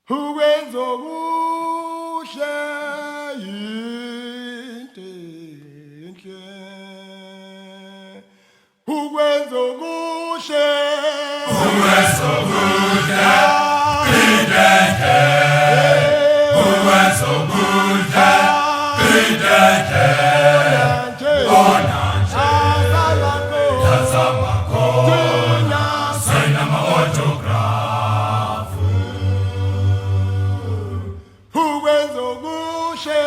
Ukwenza okuhle yinto enhle. Ukwenza okuhle Ukwenza okuhle into enhle. Ukwenza okuhle into enhle. Ona nje yazama khona sign ama-autograph. ukwenza okuhle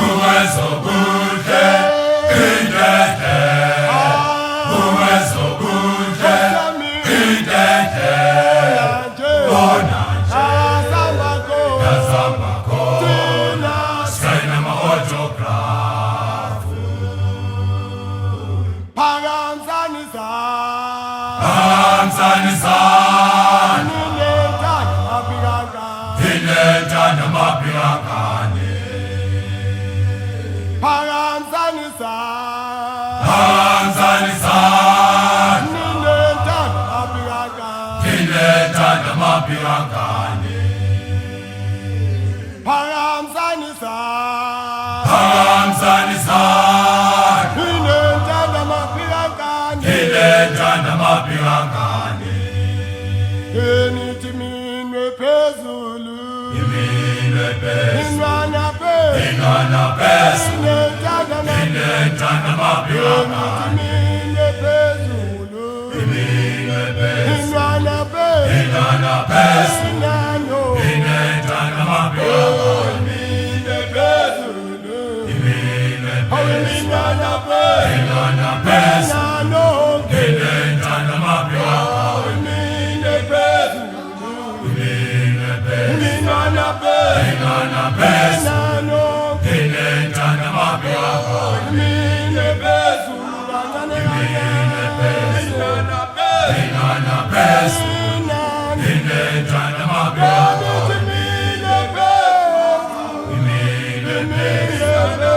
Ukwenza okuhle into enhle. Ukwenza okuhle into enhle. Ona nje yazama khona sign ama-autograph. phakamsanisa Phakamsanisa ninethanda mapikanga inentanda mapikangane. phakamsanisa Phakamsanisa ninethanda mapikanga inentanda mapikangane. phakamsanisa Phakamsanisa ninethanda mapikanga inentanda mapikangane. enithi minwe phezulu Iminwe phezulu inwana pe ingana phezulu ninethanda inentanda mapikangane. minwe phezulu Iminwe phezulu inwana pe ingana phezulu inano inentanda mapikangane. minwe phezulu Iminwe phezulu inwana pe ingana phezulu inano inentanda mapikangane. minwe phezulu Iminwe phezulu inwana pe ingana phezulu inano inentanda mapikangane. minwe phezulu kancane inwana pe Ingana phezulu inano inentanda mapikangane. minwe phezulu Iminwe phezulu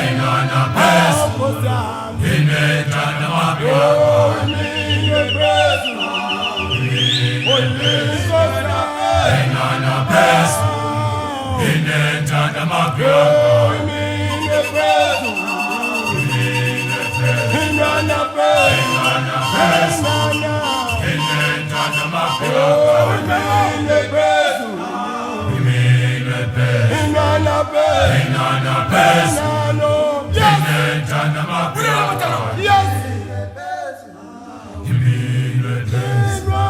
ingana phezulu inentanda mapikangane. Ingana phezulu inentanda mapikangane. Ingana phezulu inentanda mapikangane. Iminwe phezulu ingana phezulu inentanda mapikangane. Iminwe phezulu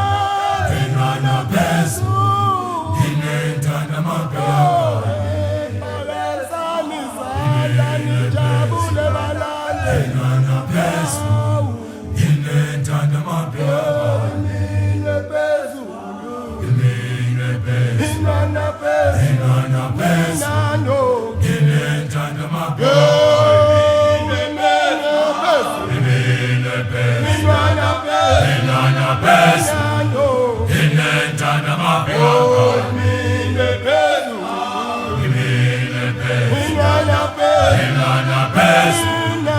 ingana phezulu inentanda mapikangane. Ingana phezulu inentanda mapikangane. Iminwe phezulu ingana phezulu inentanda mapikangane. Iminwe phezulu ingana phezulu inentanda mapikangane. Iminwe phezulu ingana phezulu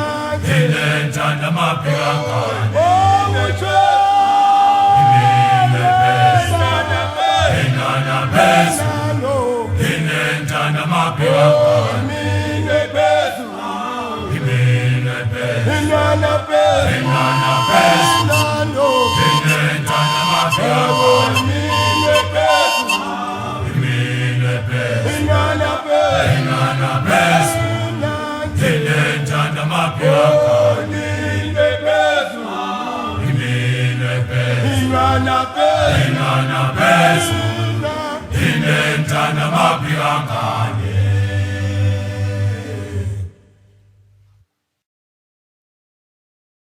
inentanda mapikangane. Iminwe phezulu ingana phezulu inentanda mapikangane. Iminwe phezulu ingana phezulu inentanda mapikangane. Iminwe phezulu ingana phezulu inentanda mapikangane. Iminwe phezulu ingana phezulu inentanda mapikangane.